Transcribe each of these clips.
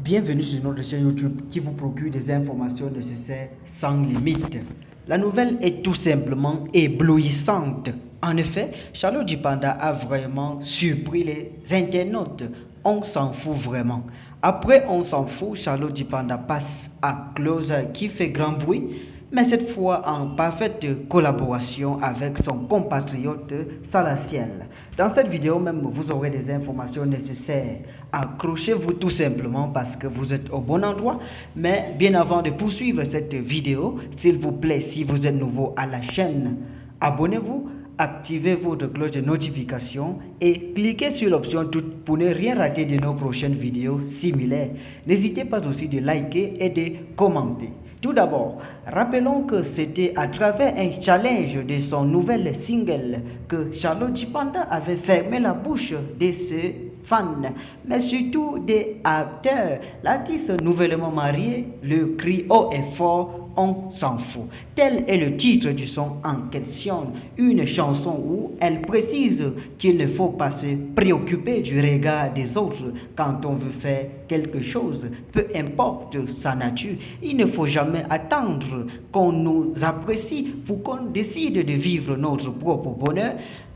Bienvenue sur notre chaîne YouTube qui vous procure des informations nécessaires sans limite. La nouvelle est tout simplement éblouissante. En effet, Charlotte Djipanda a vraiment surpris les internautes. On s'en fout vraiment. Après On s'en fout, Charlotte Djipanda passe à Closer qui fait grand bruit, mais cette fois en parfaite collaboration avec son compatriote Salaciel. Dans cette vidéo même, vous aurez des informations nécessaires. Accrochez-vous tout simplement parce que vous êtes au bon endroit. Mais bien avant de poursuivre cette vidéo, s'il vous plaît, si vous êtes nouveau à la chaîne, abonnez-vous, activez votre cloche de notification et cliquez sur l'option toute pour ne rien rater de nos prochaines vidéos similaires. N'hésitez pas aussi de liker et de commenter. Tout d'abord, rappelons que c'était à travers un challenge de son nouvel single que Charlotte Djipanda avait fermé la bouche de ses fans, mais surtout des acteurs. L'artiste nouvellement marié le crie haut et fort. On s'en fout. Tel est le titre du son en question, une chanson où elle précise qu'il ne faut pas se préoccuper du regard des autres quand on veut faire quelque chose, peu importe sa nature. Il ne faut jamais attendre qu'on nous apprécie pour qu'on décide de vivre notre propre bonheur.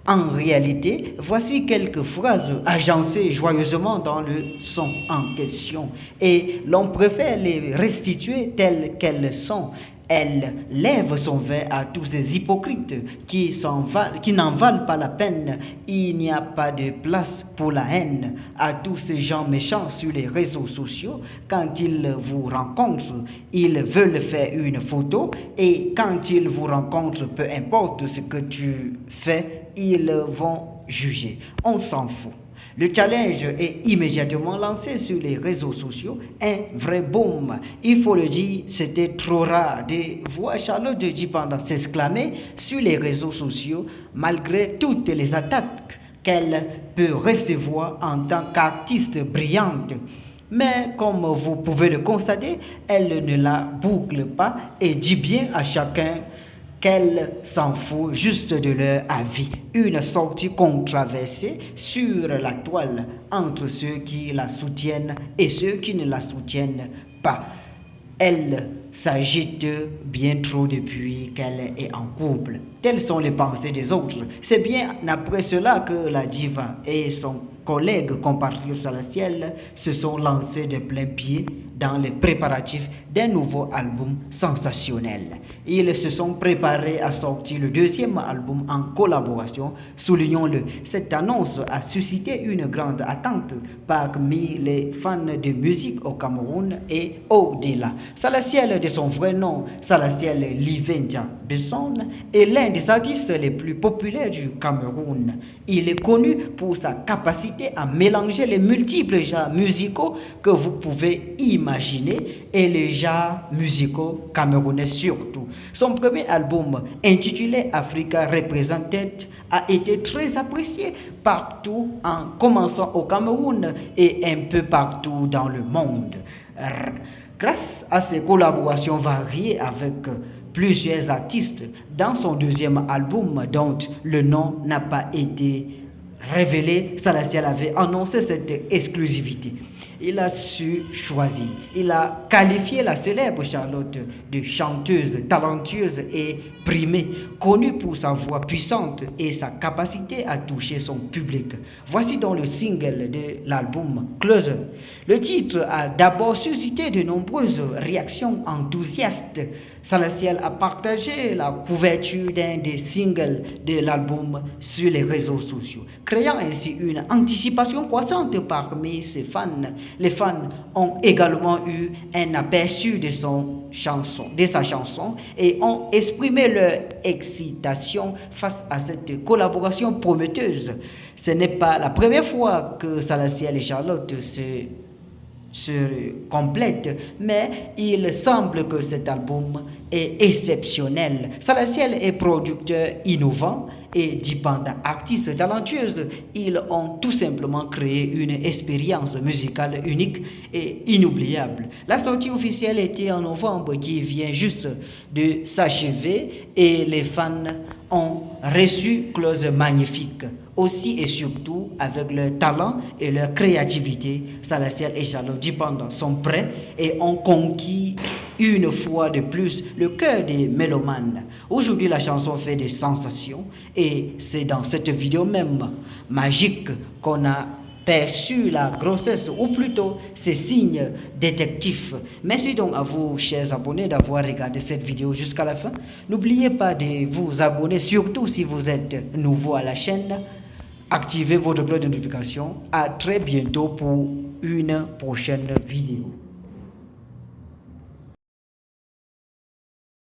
En réalité, voici quelques phrases agencées joyeusement dans le son en question et l'on préfère les restituer telles qu'elles sont. Elle lève son verre à tous ces hypocrites qui n'en valent pas la peine. Il n'y a pas de place pour la haine. À tous ces gens méchants sur les réseaux sociaux, quand ils vous rencontrent, ils veulent faire une photo et quand ils vous rencontrent, peu importe ce que tu fais, ils vont juger. On s'en fout. Le challenge est immédiatement lancé sur les réseaux sociaux, un vrai boom. Il faut le dire, c'était trop rare de voir Charlotte Djipanda s'exclamer sur les réseaux sociaux malgré toutes les attaques qu'elle peut recevoir en tant qu'artiste brillante. Mais comme vous pouvez le constater, elle ne la boucle pas et dit bien à chacun qu'elle s'en fout juste de leur avis. Une sortie controversée sur la toile entre ceux qui la soutiennent et ceux qui ne la soutiennent pas. Elle s'agite bien trop depuis qu'elle est en couple. Telles sont les pensées des autres. C'est bien après cela que la diva et son collègue compatriote Salaciel se sont lancés de plein pied dans les préparatifs d'un nouveau album sensationnel. Ils se sont préparés à sortir le deuxième album en collaboration, soulignons-le. Cette annonce a suscité une grande attente parmi les fans de musique au Cameroun et au-delà. Salaciel, de son vrai nom, Salaciel Livendia Besson, est l'un des artistes les plus populaires du Cameroun. Il est connu pour sa capacité à mélanger les multiples genres musicaux que vous pouvez imaginer et les genres musicaux camerounais surtout. Son premier album, intitulé Africa Represented, a été très apprécié partout, en commençant au Cameroun et un peu partout dans le monde. Grâce à ses collaborations variées avec plusieurs artistes, dans son deuxième album, dont le nom n'a pas été révélé, Salaciel avait annoncé cette exclusivité. Il a su choisir. Il a qualifié la célèbre Charlotte de chanteuse talentueuse et primée, connue pour sa voix puissante et sa capacité à toucher son public. Voici donc le single de l'album Closer. Le titre a d'abord suscité de nombreuses réactions enthousiastes. Salaciel a partagé la couverture d'un des singles de l'album sur les réseaux sociaux, créant ainsi une anticipation croissante parmi ses fans. Les fans ont également eu un aperçu de sa chanson et ont exprimé leur excitation face à cette collaboration prometteuse. Ce n'est pas la première fois que Salaciel et Charlotte se complètent, mais il semble que cet album est exceptionnel. Salaciel est producteur innovant et Djipanda artiste talentueuse. Ils ont tout simplement créé une expérience musicale unique et inoubliable. La sortie officielle était en novembre qui vient juste de s'achever et les fans ont reçu Close magnifique. Aussi et surtout, avec leur talent et leur créativité, Salaciel et Charlotte Dipanda sont prêts et ont conquis une fois de plus le cœur des mélomanes. Aujourd'hui, la chanson fait des sensations et c'est dans cette vidéo même magique qu'on a perçu la grossesse, ou plutôt ces signes détectifs. Merci donc à vous, chers abonnés, d'avoir regardé cette vidéo jusqu'à la fin. N'oubliez pas de vous abonner, surtout si vous êtes nouveau à la chaîne. Activez votre cloche de notification. À très bientôt pour une prochaine vidéo.